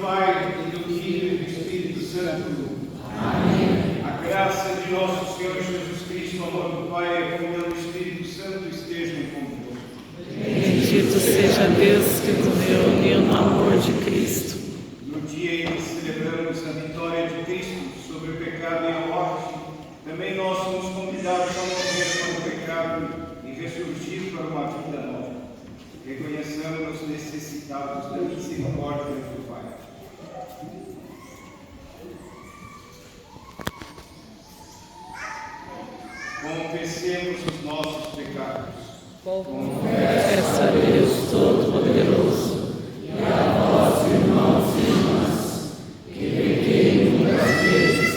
Pai, e do Filho e do Espírito Santo. Amém. A graça de nosso Senhor Jesus Cristo, o amor do Pai e a comunhão do Espírito Santo estejam convosco. Bendito seja Deus que nos reuniu no amor de Cristo. No dia em que celebramos a vitória de Cristo sobre o pecado e a morte, também nós somos convidados a morrer para o pecado e ressurgir para uma vida nova. Reconheçamos-nos necessitados da misericórdia do Pai. Confessemos os nossos pecados. Confesso a Deus Todo-Poderoso e a vós, irmãos e irmãs, que pequei muitas vezes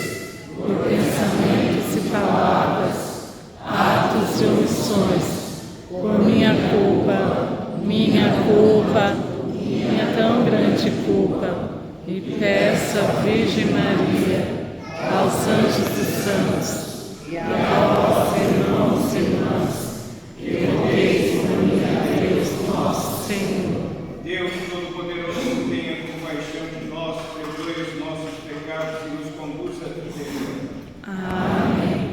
por pensamentos e palavras, atos e omissões, por minha tão grande culpa, e peço à Virgem Maria, aos anjos e santos, e a vós, irmãos e irmãs, que rogueis por mim a Deus nosso Senhor. Deus Todo-Poderoso, tenha compaixão de nós, perdoe os nossos pecados e nos conduza à vida eterna. Amém.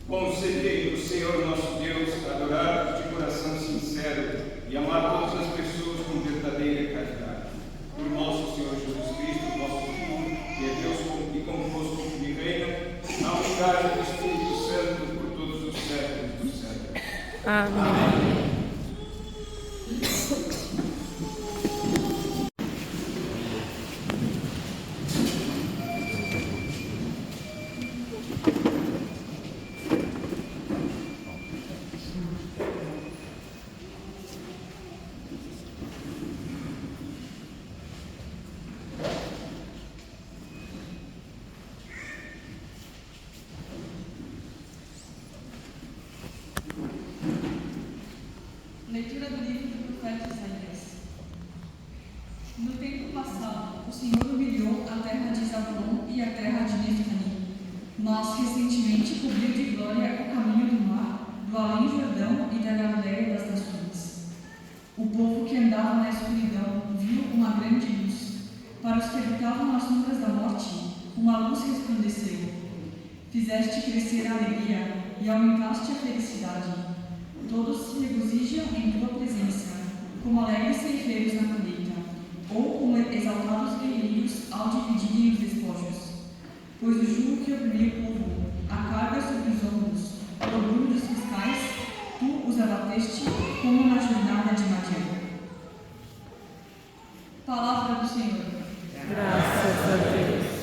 Concedei-nos, Senhor nosso Deus, adorar-te de coração sincero e amar todas as pessoas com verdadeira caridade. Por nosso Senhor Jesus Cristo, nosso Filho, que é Deus e convosco que reina, na unidade do Espírito Santo, por todos os séculos dos séculos. Amém. Leitura do livro do profeta Isaías. No tempo passado, o Senhor humilhou a terra de Zabulon e a terra de Neftali, mas recentemente cobriu de glória o caminho do mar, do além Jordão e da Galileia das nações. O povo que andava na escuridão viu uma grande luz. Para os que habitavam nas sombras da morte, uma luz resplandeceu. Fizeste crescer a alegria e aumentaste a felicidade. Todos se regozijam em tua presença, como alegres ceifeiros na colheita, ou como exaltados guerreiros ao dividirem os despojos. Pois o jugo que oprimia o povo, a carga sobre os ombros, o orgulho dos fiscais, tu os abateste como na jornada de Madian. Palavra do Senhor. Graças a Deus.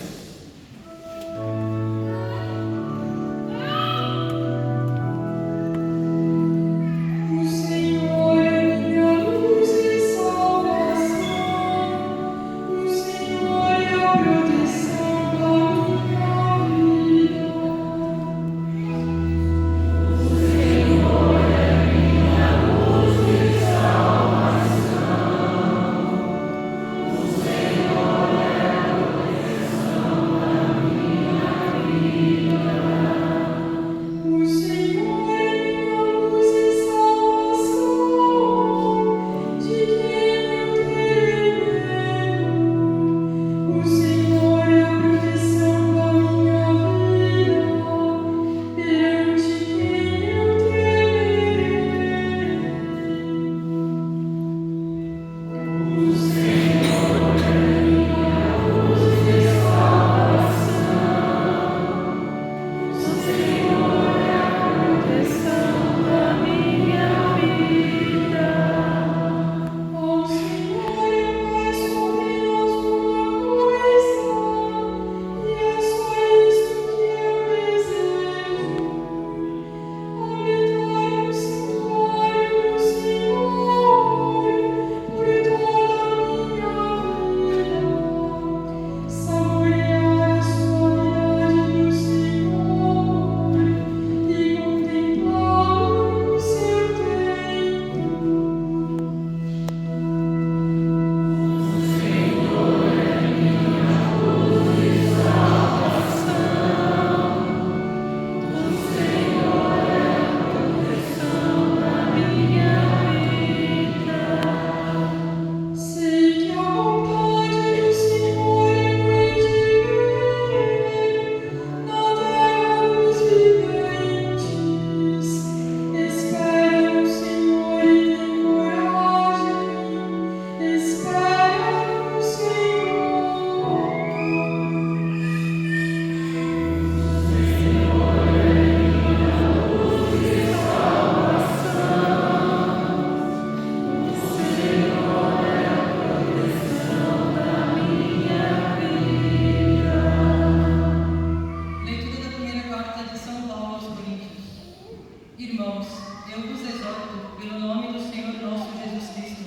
Irmãos, eu vos exorto, pelo nome do Senhor nosso Jesus Cristo,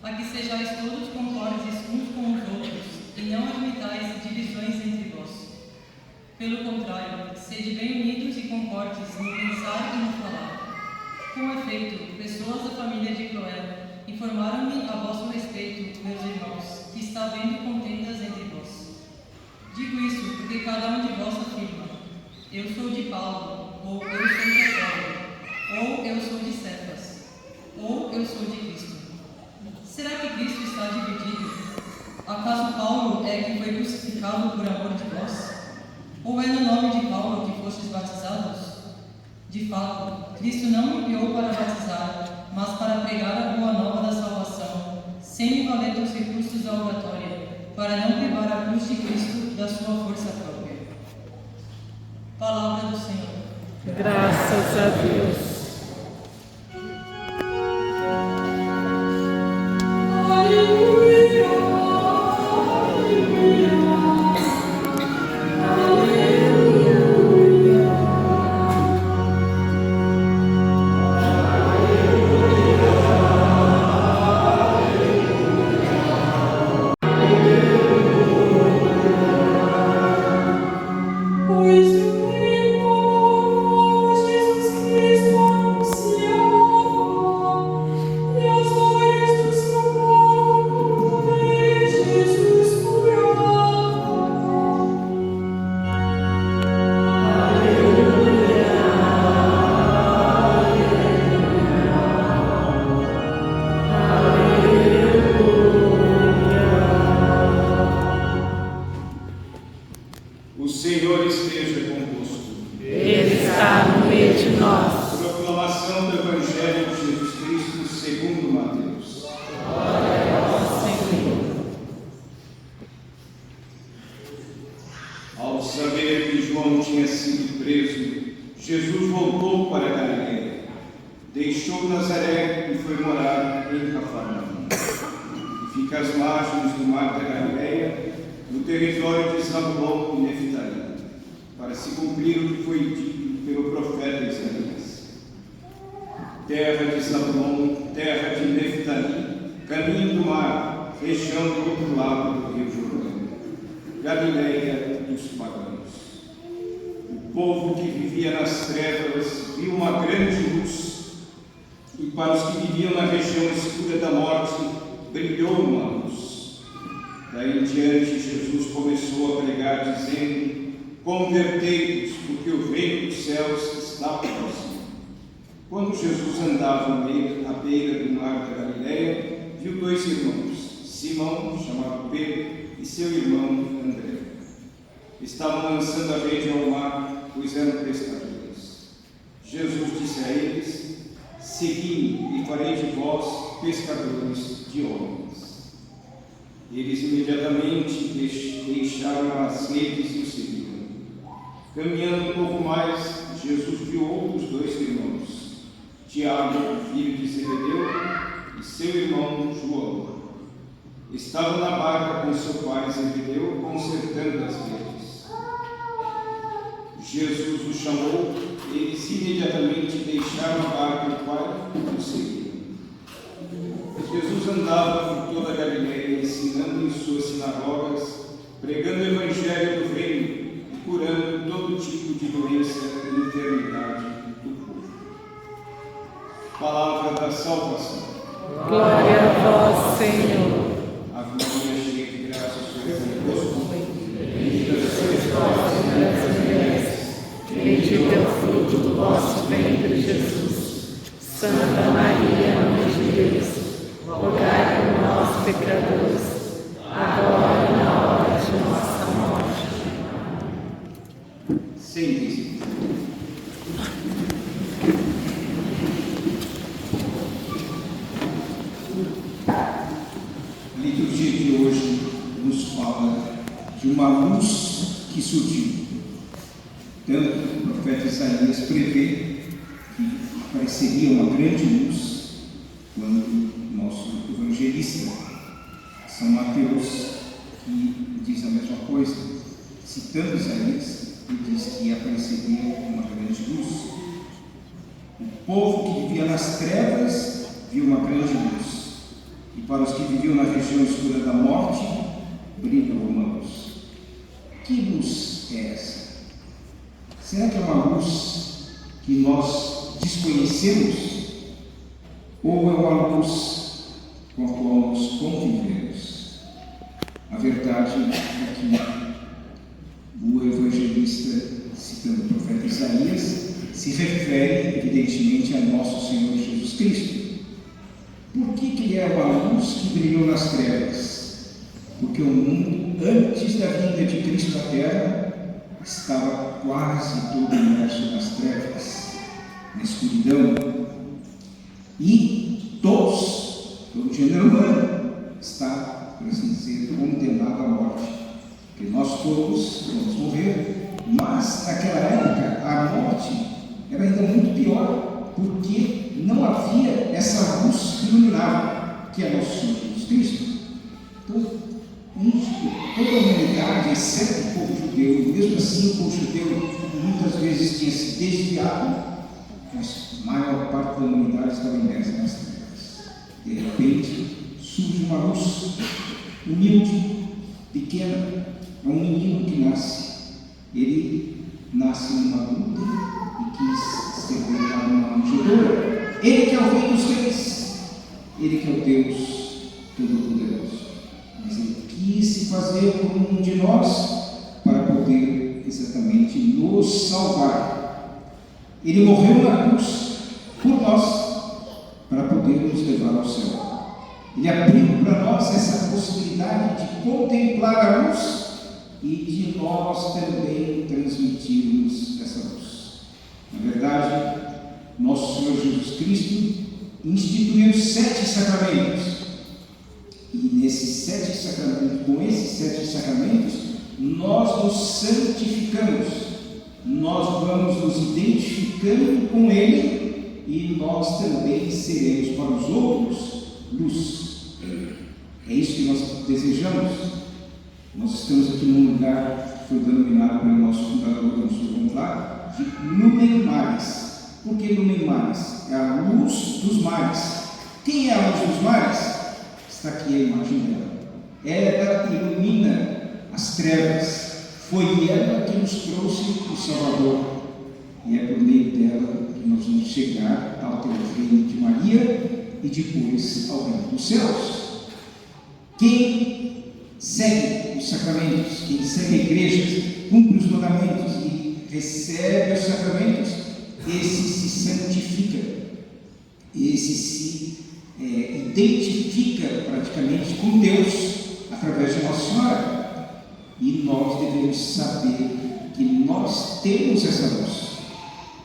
a que sejais todos concordes uns com os outros, e não admitais divisões entre vós. Pelo contrário, sede bem unidos e concordes no pensar e no falar. Com efeito, pessoas da família de Cloé informaram-me a vosso respeito, meus irmãos, que está havendo contendas entre vós. Digo isso porque cada um de vós afirma: eu sou de Paulo, ou eu sou de Apolo, ou eu sou de Cefas, ou eu sou de Cristo. Será que Cristo está dividido? Acaso Paulo é que foi crucificado por amor de vós? Ou é no nome de Paulo que fostes batizados? Cristo não me enviou para batizar, mas para pregar a boa nova da salvação, sem me valer dos recursos da oratória, para não privar a cruz de Cristo da sua força própria. Palavra do Senhor. Graças a Deus. O Senhor esteja convosco. Ele está no meio de nós. Proclamação do Evangelho de Jesus Cristo segundo Mateus. Glória ao Senhor. Ao saber que João tinha sido preso, Jesus voltou para Galileia. Deixou Nazaré e foi morar em Cafarnaum, que fica às margens do mar da Galileia, no território de Zabulon e Neftali, para se cumprir o que foi dito pelo profeta Isaías. Terra de Zabulon, terra de Neftali, caminho do mar, região do outro lado do rio Jordão, Galileia dos pagãos. O povo que vivia nas trevas viu uma grande luz, e para os que viviam na região escura da morte, brilhou uma luz. Daí em diante, Jesus começou a pregar, dizendo: convertei-vos, porque o reino dos céus está próximo. Quando Jesus andava à beira do mar da Galileia, viu dois irmãos, Simão, chamado Pedro, e seu irmão André. Estavam lançando a rede ao mar, pois eram pescadores. Jesus disse a eles: segui-me e farei de vós pescadores de homens. Eles imediatamente deixaram as redes e o seguiram. Caminhando um pouco mais, Jesus viu outros dois irmãos, Tiago, filho de Zebedeu, e seu irmão João. Estavam na barca com seu pai Zebedeu, consertando as redes. Jesus os chamou, eles imediatamente deixaram a barca e o pai e o seguiram. Jesus andava por toda a Galileia, ensinando em suas sinagogas, pregando o evangelho do reino e curando todo tipo de doença e enfermidade do povo. Palavra da salvação. Glória a vós, Senhor. Ave Maria, cheia de graça, o Senhor é convosco. Bendita sois vós entre as mulheres, bendito é o fruto do vosso ventre, Jesus. Santa Maria, Mãe de Deus, rogai por nós, pecadores, agora e na hora de nossa morte. Sentem-se. A liturgia de hoje nos fala de uma luz que surgiu. Tanto o profeta Isaías prevê que apareceria uma grande luz quando nosso evangelista, São Mateus, que diz a mesma coisa, citando Isaías, e diz que apareceria uma grande luz. O povo que vivia nas trevas viu uma grande luz, e para os que viviam na região escura da morte, brilhou uma luz. Que luz é essa? Será que é uma luz que nós desconhecemos? Ou é uma luz com a qual nos convivemos? A verdade é que o evangelista, citando o profeta Isaías, se refere evidentemente a nosso Senhor Jesus Cristo. Por que ele é uma luz que brilhou nas trevas? Porque o mundo, antes da vinda de Cristo à Terra, estava quase todo imerso nas trevas. na escuridão. E todos, todo o gênero humano, está, por assim dizer, condenado à morte. Porque nós todos vamos morrer. Mas, naquela época, a morte era ainda muito pior, porque não havia essa luz que iluminava, que é nosso Senhor Jesus Cristo. Então, toda a humanidade, exceto o povo judeu, mesmo assim o povo judeu muitas vezes tinha se desviado, mas a maior parte da humanidade estava imersa nas trevas. De repente, surge uma luz humilde, pequena, é um menino que nasce. Ele nasce numa luta e quis ser colocado numa manjedoura. Ele que é o Rei dos Reis, ele que é o Deus Todo-Poderoso. Mas ele quis se fazer como um de nós para poder exatamente nos salvar. Ele morreu na cruz por nós para poder nos levar ao céu. Ele abriu para nós essa possibilidade de contemplar a luz e de nós também transmitirmos essa luz. Na verdade, nosso Senhor Jesus Cristo instituiu 7 sacramentos. E nesses 7 sacramentos, com esses 7 sacramentos, nós nos santificamos. Nós vamos nos identificando com Ele e nós também seremos para os outros luz. É isso que nós desejamos. Nós estamos aqui num lugar que foi denominado pelo nosso fundador, vamos lá, de Lumen Mares. Por que Lumen Mares? É a luz dos mares. Quem é a luz dos mares? Está aqui a imagem dela. Ela ilumina as trevas. Foi ela que nos trouxe o Salvador. E é por meio dela que nós vamos chegar ao teu reino de Maria e depois ao reino dos céus. Quem segue os sacramentos, quem segue a igreja, cumpre os mandamentos e recebe os sacramentos, esse se santifica, esse se identifica praticamente com Deus através de Nossa Senhora. E nós devemos saber que nós temos essa luz.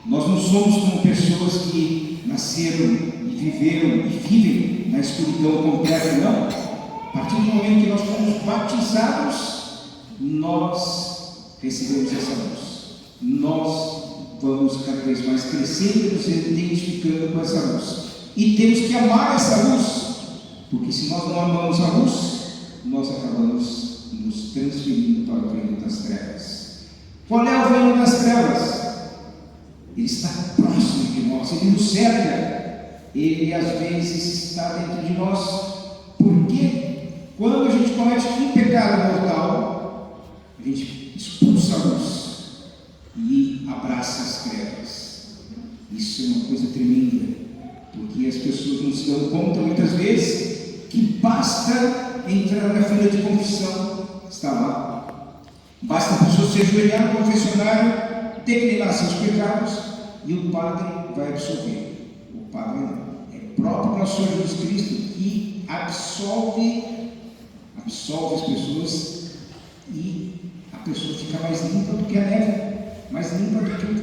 Nós não somos como pessoas que nasceram e viveram e vivem na escuridão completa, não. A partir do momento que nós fomos batizados, nós recebemos essa luz. Nós vamos cada vez mais crescendo, nos identificando com essa luz. E temos que amar essa luz, porque se nós não amamos a luz, nós acabamos nos transferindo para o reino das trevas. Qual é o reino das trevas? Ele está próximo de nós, ele nos cerca, ele às vezes está dentro de nós. Por quê? Quando a gente comete um pecado mortal, a gente expulsa a luz e abraça as trevas. Isso é uma coisa tremenda, porque as pessoas não se dão conta muitas vezes que basta entrar na fila de confissão, está lá. Basta a pessoa se ajoelhar no confessionário, declinar seus pecados e o padre vai absolver. O padre é próprio nosso Senhor Jesus Cristo que absolve as pessoas e a pessoa fica mais limpa do que a neve, mais limpa do que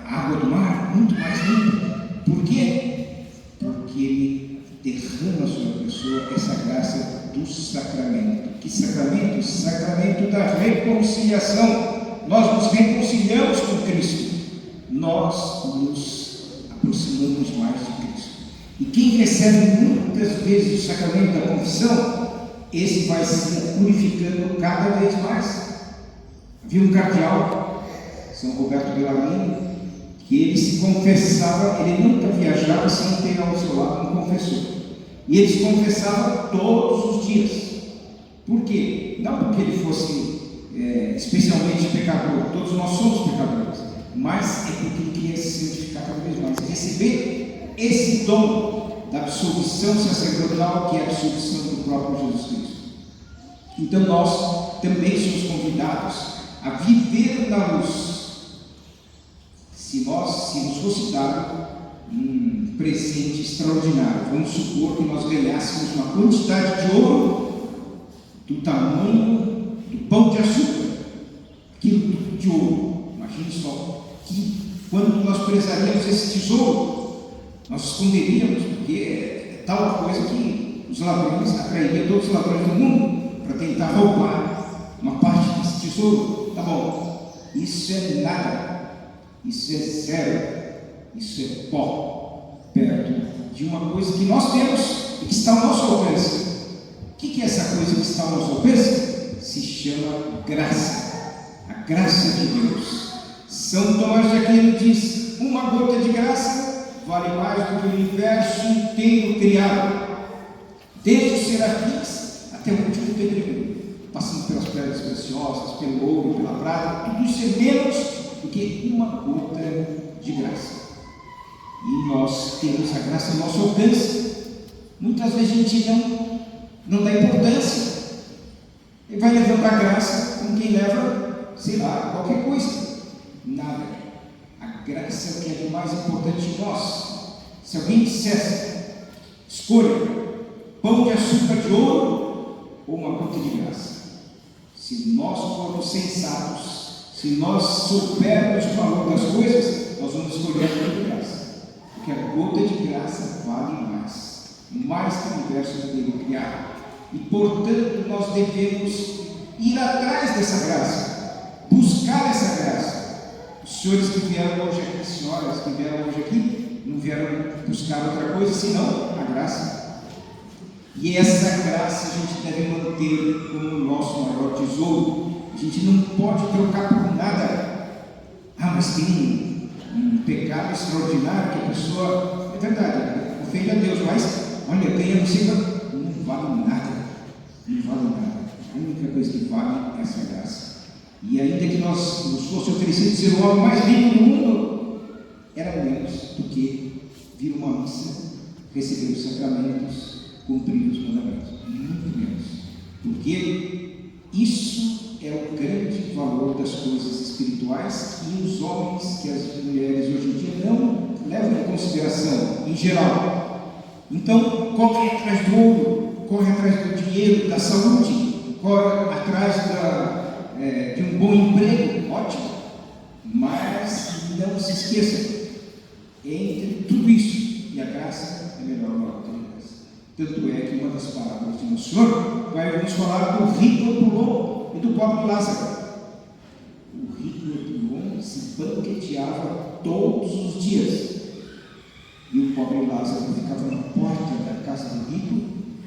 a água do mar, muito mais limpa. Por quê? Porque ele derrama sobre a pessoa essa graça do sacramento. Que sacramento? Sacramento da reconciliação. Nós nos reconciliamos com Cristo, nós nos aproximamos mais de Cristo. E quem recebe muitas vezes o sacramento da confissão, esse vai se purificando cada vez mais. Havia um cardeal, São Roberto Bellarmino, que ele se confessava, ele nunca viajava sem ter ao seu lado um confessor. E ele se confessava todos os dias. Por quê? Não porque ele fosse especialmente pecador, todos nós somos pecadores, mas é porque ele queria se santificar cada vez mais, receber esse dom da absolvição sacerdotal, que é a absolvição do próprio Jesus Cristo. Então nós também somos convidados a viver na luz. Se nos fosse dado um presente extraordinário, vamos supor que nós ganhássemos uma quantidade de ouro do tamanho do pão de açúcar, aquilo de ouro, imagine só, que quanto nós prezaríamos esse tesouro, nós esconderíamos, porque é tal coisa que os ladrões atrairiam todos os ladrões do mundo para tentar roubar uma parte desse tesouro. Tá bom, isso é nada, isso é zero, isso é pó, perto de uma coisa que nós temos e que está ao nosso alcance. O que é essa coisa que está ao nosso alcance? Se chama graça, a graça de Deus. São Tomás de Aquino diz: uma gota de graça vale mais do que o universo inteiro criado, desde os serafins até o último pedregulho, passando pelas pedras preciosas, pelo ouro, pela prata. Tudo isso é menos do que uma gota de graça. E nós temos a graça ao nosso alcance. Muitas vezes a gente não dá importância. Ele vai levando a graça como quem leva, sei lá, qualquer coisa. Nada. A graça é o que é mais importante em nós. Se alguém dissesse: escolha pão de açúcar de ouro ou uma gota de graça. Se nós formos sensatos, se nós soubermos o valor das coisas, nós vamos escolher a gota de graça. Porque a gota de graça vale mais que o universo inteiro criado. E, portanto, nós devemos ir atrás dessa graça, buscar essa graça. Os senhores que vieram hoje aqui, senhoras que vieram hoje aqui, não vieram buscar outra coisa senão a graça. E essa graça a gente deve manter como o nosso maior tesouro. A gente não pode trocar por nada. Mas tem um pecado extraordinário que a pessoa, é verdade, ofende a Deus, mas olha, ganha no cima, não vale nada. Não vale nada. A única coisa que vale é essa graça. E ainda que nos fosse oferecido ser o homem mais rico do mundo, era menos do que vir uma missa, receber os sacramentos, cumprir os mandamentos. Muito menos. Porque isso é o grande valor das coisas espirituais que os homens, que as mulheres hoje em dia não levam em consideração, em geral. Então, corre atrás do ouro, corre atrás do dinheiro, da saúde, corre atrás de um bom emprego, ótimo, mas não se esqueça, entre tudo isso e a graça é melhor uma outra graça. Tanto é que uma das parábolas de Nosso Senhor vai nos falar do rico Epulon e do pobre Lázaro. O rico Epulon se banqueteava todos os dias e o pobre Lázaro ficava na porta da casa do rico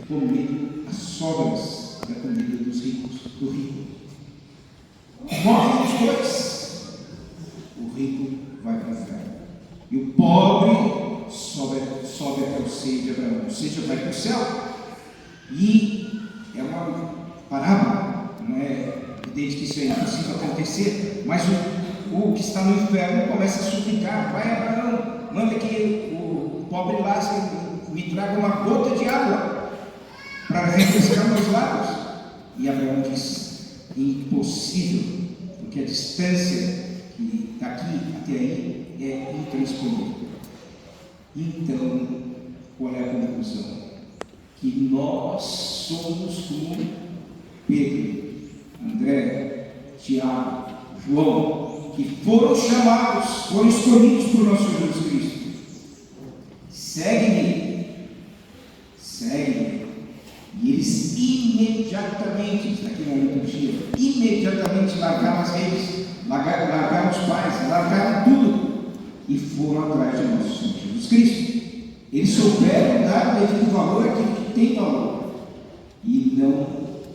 comendo as sobras da comida dos ricos, do rico. Morrem os dois. O rico vai para o inferno e o pobre sobe até o seio de Abraão, ou seja, vai para o céu. E é uma parábola, não é evidente que isso é impossível acontecer, mas o que está no inferno começa a suplicar: vai, Abraão, manda que o pobre Lázaro me traga uma gota de água para refrescar meus lábios. E Abraão diz: impossível, porque a distância que daqui até aí é intransponível. Então, qual é a conclusão? Que nós somos como Pedro, André, Tiago, João, que foram chamados, foram escolhidos por nosso Jesus Cristo. Segue-me, segue-me. E eles imediatamente, naquela liturgia, imediatamente largaram as redes, largaram os pais, largaram tudo e foram atrás de nosso Senhor Jesus Cristo. Eles souberam dar o devido valor àquilo que tem valor e não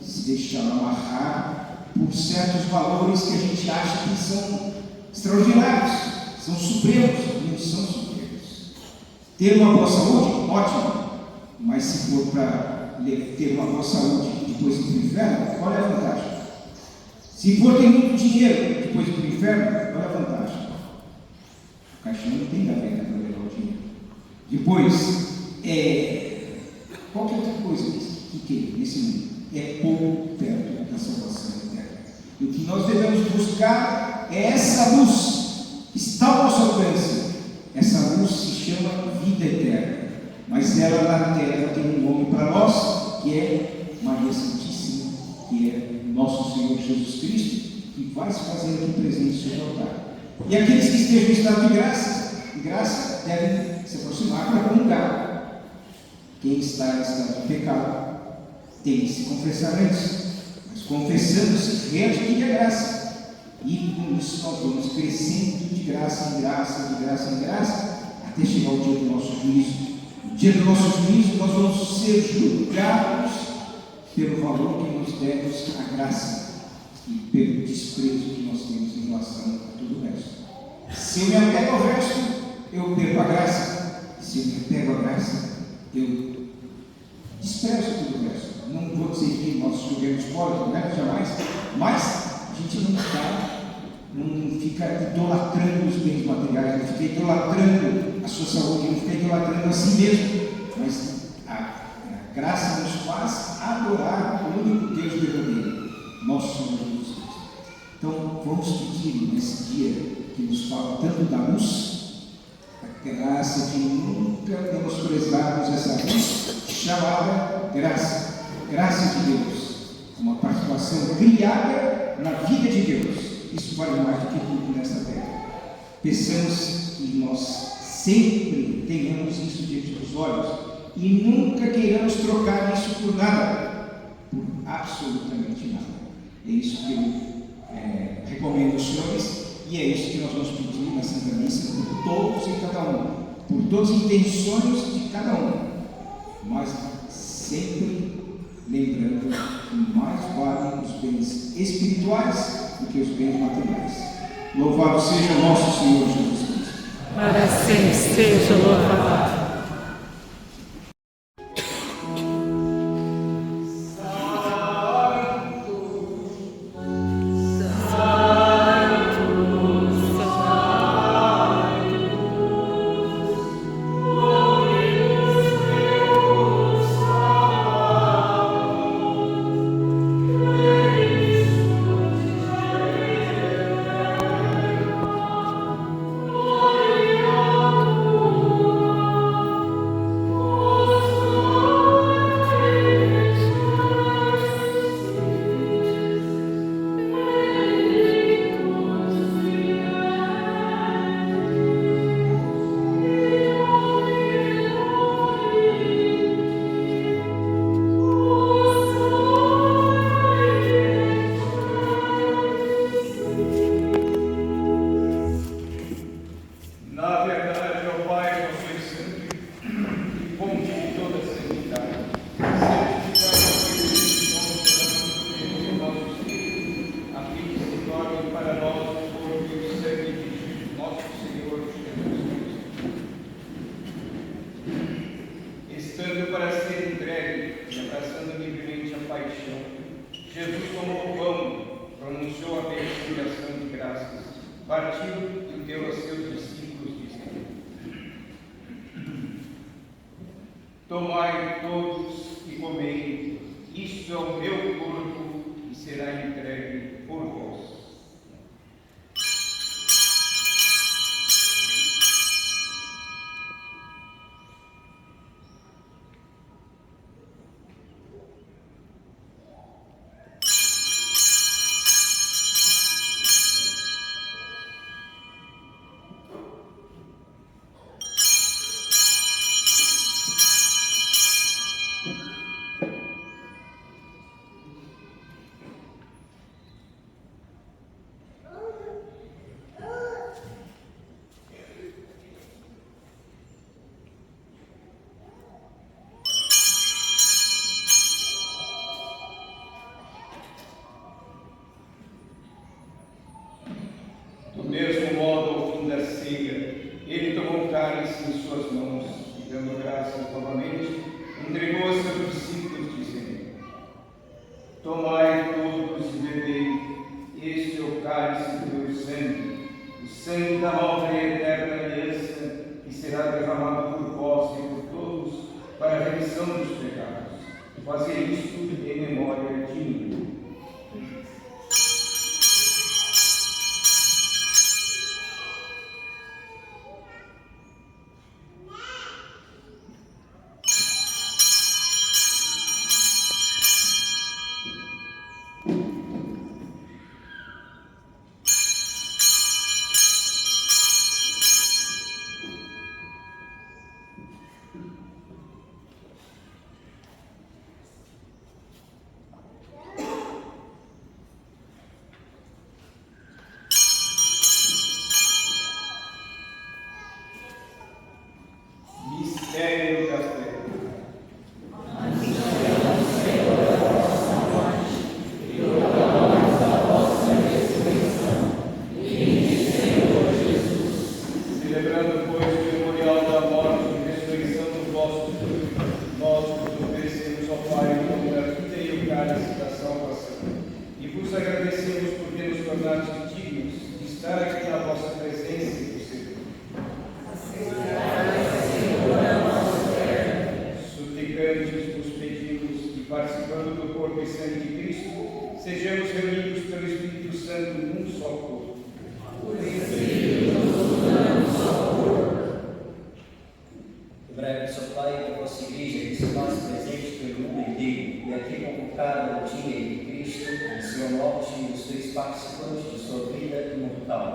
se deixaram amarrar por certos valores que a gente acha que são extraordinários, são supremos, não são supremos. Ter uma boa saúde, ótimo, mas se for para ter uma boa saúde e depois ir para o inferno, qual é a vantagem? Se for ter muito dinheiro e depois ir para o inferno, qual é a vantagem? O caixão não tem gaveta para levar o dinheiro. Depois, qualquer outra coisa que tem nesse mundo é pouco perto da salvação eterna. E o que nós devemos buscar é essa luz que está ao nosso alcance. Essa luz se chama vida eterna. Mas ela na terra tem um nome para nós, que é Maria Santíssima, que é nosso Senhor Jesus Cristo, que vai se fazer aqui presente sobre o altar. E aqueles que estejam em estado de graça devem se aproximar para comungar. Quem está em estado de pecado tem que se confessar antes, mas confessando-se readquire a graça. E com isso nós vamos crescendo de graça em graça, de graça em graça, até chegar o dia do nosso juízo. No dia do nosso juízo nós vamos ser julgados pelo valor que nós demos à graça e pelo desprezo que nós temos em relação a todo o resto. Se eu me apego ao resto, eu perco a graça. Se eu me apego à graça, eu desprezo todo o resto. Não vou dizer que nós julguemos fora do resto, jamais, mas a gente não fica idolatrando os bens materiais, não fica idolatrando a sua saúde, não fica idolatrando a si mesmo, mas a graça nos faz adorar o único Deus verdadeiro, nosso Senhor Jesus Cristo. Então, vamos pedir nesse dia que nos fala tanto da luz, a graça de nunca menosprezarmos essa luz chamada graça, graça de Deus, uma participação criada na vida de Deus. Isso vale mais do que tudo nesta terra. Pensamos que nós sempre tenhamos isso diante dos olhos e nunca queiramos trocar isso por nada, por absolutamente nada. É isso que eu recomendo aos senhores e é isso que nós vamos pedir na Santa Missa por todos e cada um, por todas as intenções de cada um, mas sempre lembrando que mais valem os bens espirituais do que os bens materiais. Louvado seja o nosso Senhor Jesus Cristo. Para sempre seja louvado. Tomai todos e comei, isto é o meu corpo que será entregue por vós. Do mesmo modo, ao fim da ceia, ele tomou o cálice em suas mãos e, dando graças novamente, entregou a seus discípulos, dizendo: Tomai todos e bebei, este é o cálice do meu sangue, o sangue da nova e eterna aliança, que será derramado por vós e por todos para a remissão dos pecados. Fazei isto em memória de mim. estar aqui na vossa presença e receber. Suplicantes, vos pedimos e participando do corpo e sangue de Cristo, sejamos reunidos pelo Espírito Santo num só corpo. Lembrai que Pai da vossa Igreja, que se faz presente pelo mundo inteiro, e aqui convocada no dia em que Cristo, em sua morte, os fez participantes de sua vida imortal.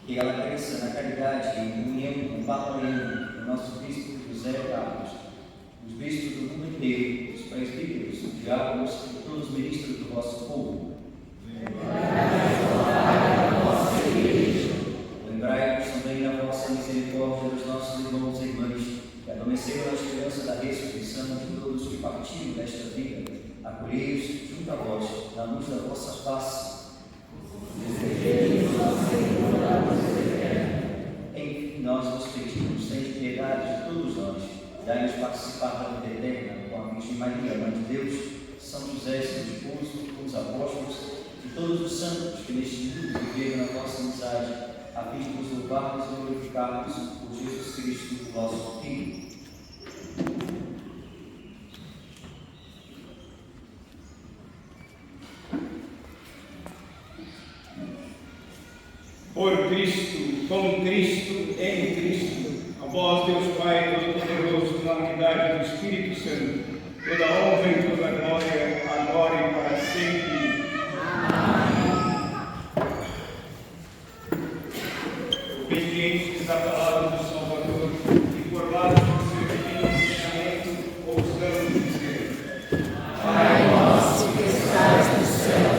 Que ela cresça na caridade e em comunhão com o Papa Leão, o nosso bispo José Carlos, os bispos do mundo inteiro, os presbíteros, os diáconos e todos os ministros do vosso povo. Lembrai-vos também da vossa misericórdia dos nossos irmãos e irmãs, que adormeceram na esperança da ressurreição de todos que partiram desta vida. Acolhei-os junto a vós, na luz da vossa face. Enfim, nós vos pedimos, tende piedade de todos nós, dai-nos participar da vida eterna com a Virgem Maria, Mãe de Deus, São José, seu esposo, os apóstolos e todos os santos que neste mundo viveram na vossa amizade, a fim de vos louvarmos e glorificarmos por Jesus Cristo, vosso Filho. Por Cristo, com Cristo, em Cristo, a vós, Deus Pai Todo-Poderoso, na unidade do Espírito Santo, toda honra e toda glória, agora e para sempre. Obedientes à palavra do Salvador e formados por seu divino ensinamento, ouçamos dizer: Pai nosso que estais no céu,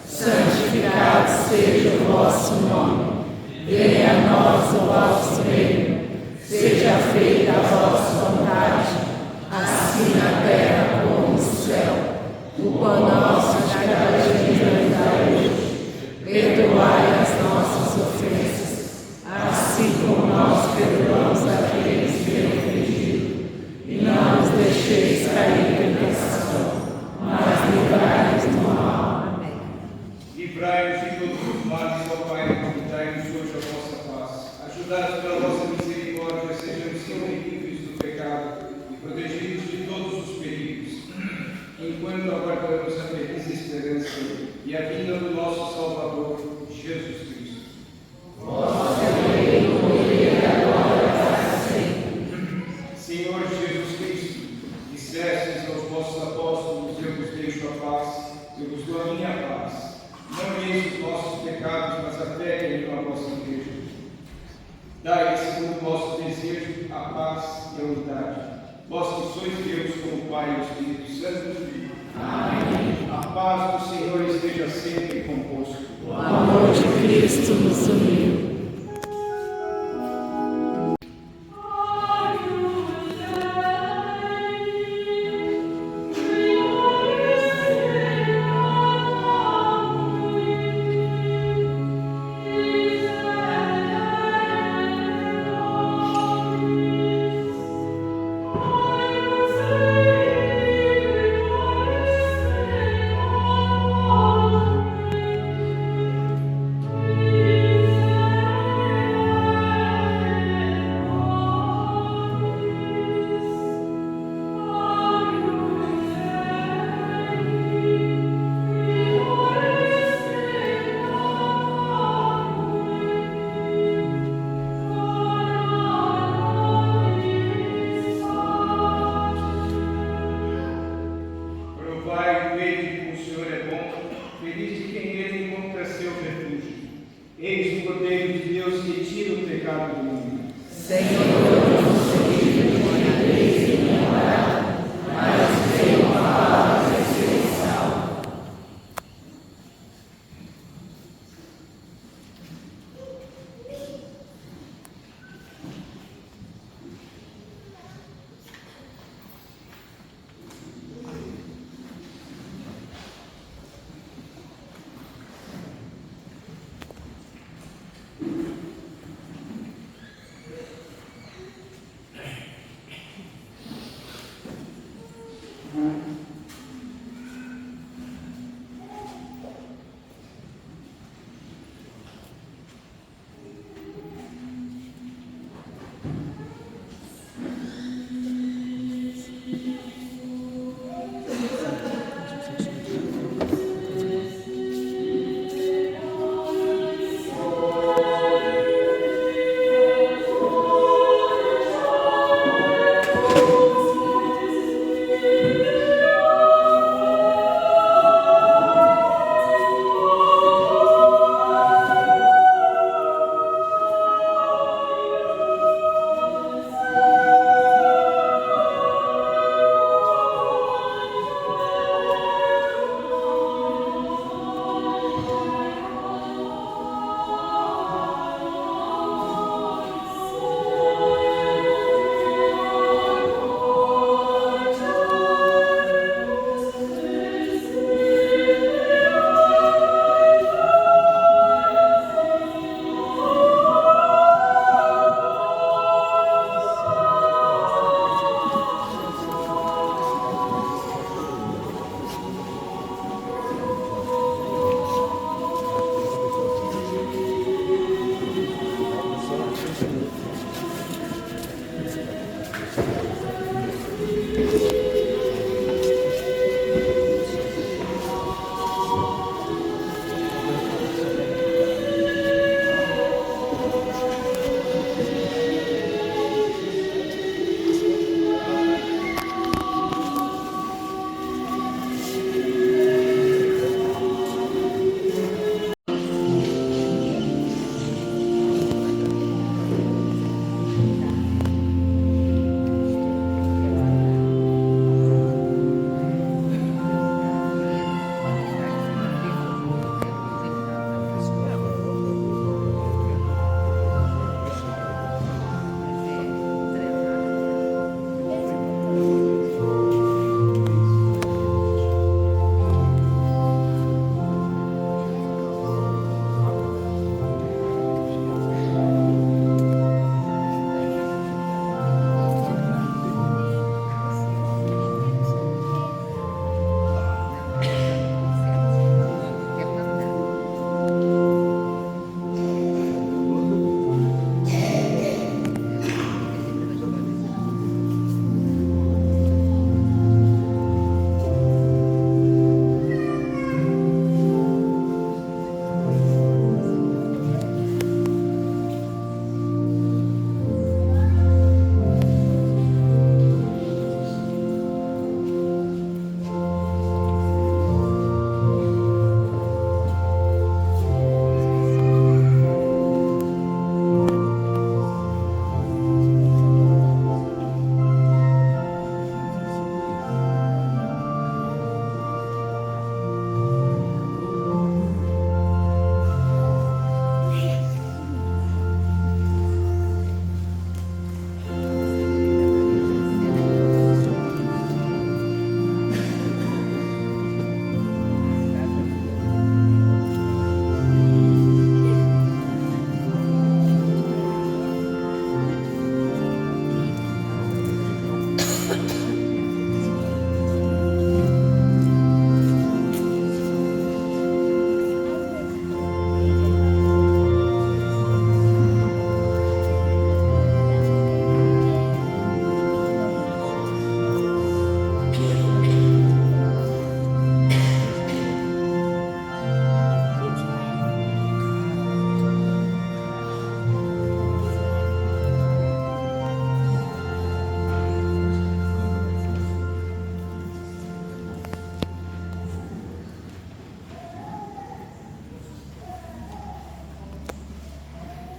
santificado seja o vosso nome. Venha a nós o vosso reino. Seja feita a vossa vontade, assim na terra como no céu. O pão nosso de cada dia nos dai hoje. Perdoai as nossas ofensas, assim como nós perdoamos aqueles que têm ofendido. E não nos deixeis cair em tentação, mas livrai-nos do mal. Amém. Livrai-nos de todos os males, ó Pai, e dai-nos hoje a vossa paz. Ajudados pela vossa misericórdia, sejamos sempre livres do pecado e protegidos de todos os perigos, enquanto aguardamos a feliz esperança e a vinda do nosso Salvador, Jesus Cristo. Senhor Jesus Cristo, dissestes aos vossos apóstolos: eu vos deixo a paz, eu vos dou a minha paz. Não eis os nossos pecados, mas a fé que é na vossa igreja. Dai, segundo o vosso desejo, a paz e a unidade. Vós que sois Deus com o Pai e o Espírito Santo. Amém. A paz do Senhor esteja sempre convosco. O amor de Cristo nos uniu.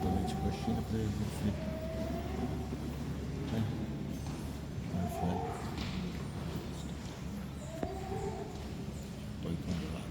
Prometi coxinha pra ele no fim. Aí foi. Foi congelado.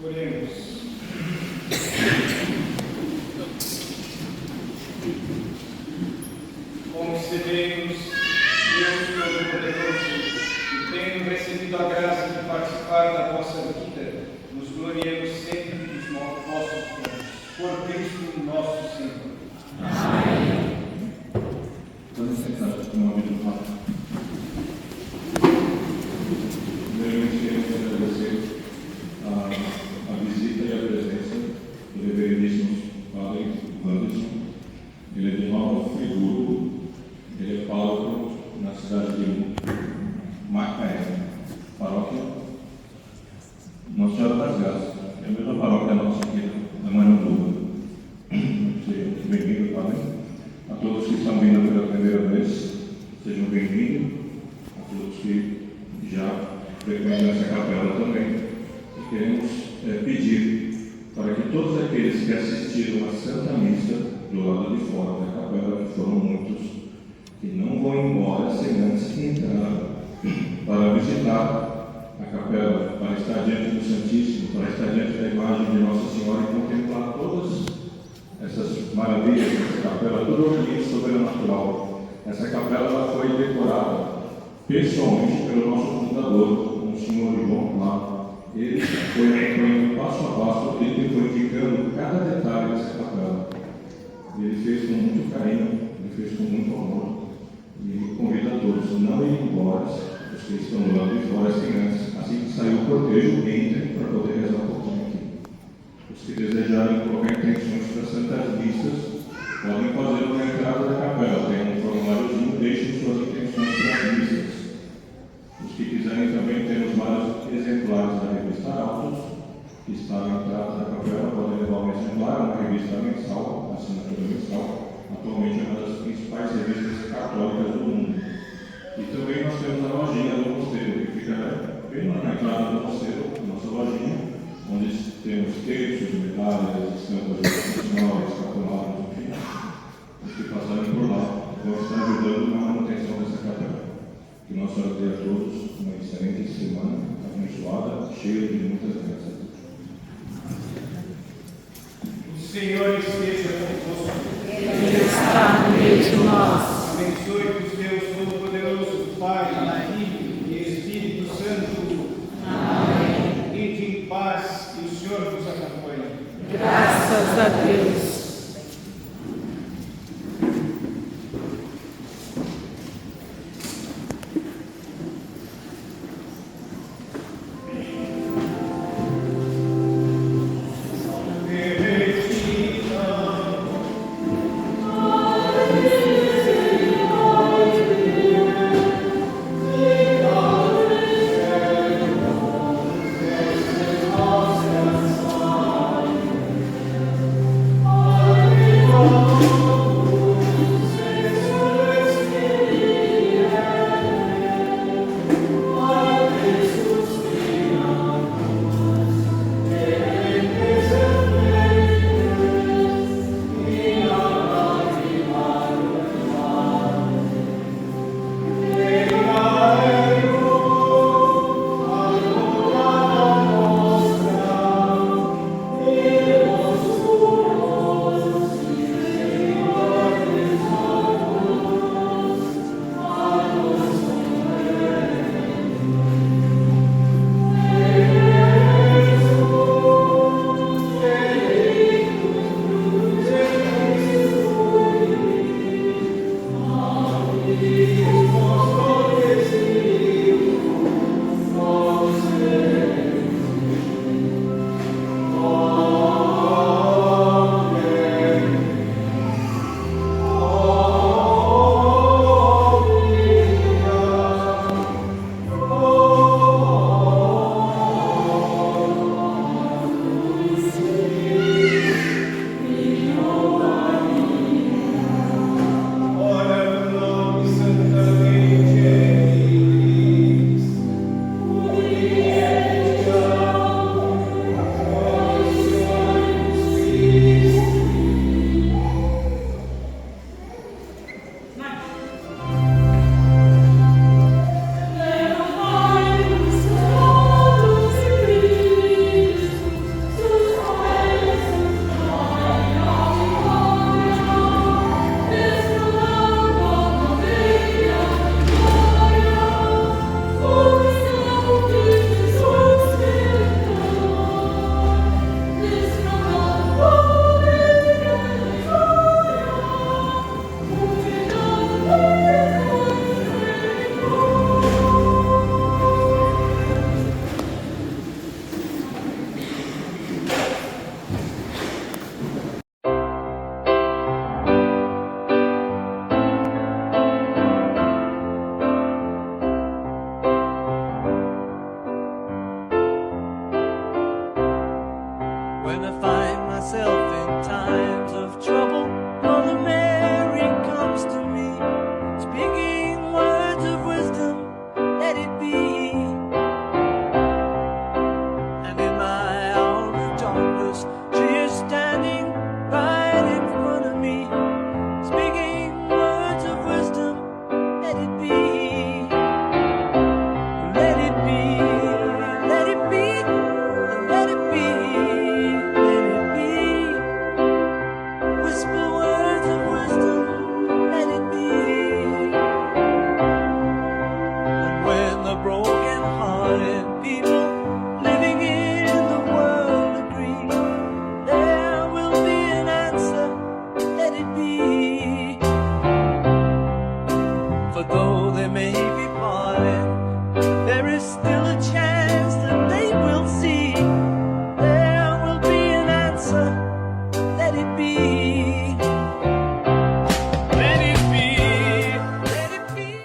Oremos. Concedei-nos, Deus Todo-Poderoso, e tendo recebido a graça de participar da vossa vida, nos gloriemos sempre dos vossos dons. Por Cristo nosso Senhor. Vamos sentar com o nome do Pai. Primeiramente, queremos agradecer a visita e a presença do reverendíssimo Padre Anderson. Ele é de Nova Friburgo, ele é pároco na cidade de Macaé, paróquia Nossa Senhora das Graças. É a mesma paróquia nossa aqui da Maranduba. Bem-vindo, Padre. A todos que estão vindo pela primeira vez, sejam bem-vindos. A todos que já frequentam essa capela também. E queremos pedir para que todos aqueles que assistiram à Santa Missa do lado de fora da capela, que foram muitos, que não vão embora sem antes entrar para visitar a capela, para estar diante do Santíssimo, para estar diante da imagem de Nossa Senhora e contemplar todas essas maravilhas dessa capela, todo o ambiente sobrenatural. Essa capela ela foi decorada pessoalmente pelo nosso fundador, o senhor João lá. Ele foi acompanhando passo a passo, ele foi indicando cada detalhe dessa capela. Ele fez com muito carinho, ele fez com muito amor. E ele convida a todos a não ir embora, os que estão do lado de fora, assim que sair o cortejo, entrem para poder rezar um pouquinho aqui. Os que desejarem colocar intenções para santas missas, podem fazer na entrada da capela. Tem um formuláriozinho, deixem suas intenções para as missas. Os que quiserem também, temos vários exemplares da revista Autos, que está na entrada da capela, podem levar um exemplar, uma revista mensal, assinatura mensal, atualmente é uma das principais revistas católicas do mundo. E também nós temos a lojinha do mosteiro, que fica bem lá na entrada do mosteiro, a nossa lojinha, onde temos terços, medalhas, estampas de Nossa Senhora, escapulados, enfim. Os que passarem por lá vão estar ajudando na manutenção dessa capela. Que Nossa Senhora dê a todos uma excelente semana, abençoada, cheia de muitas graças. O Senhor esteja convosco. Ele está no meio de nós.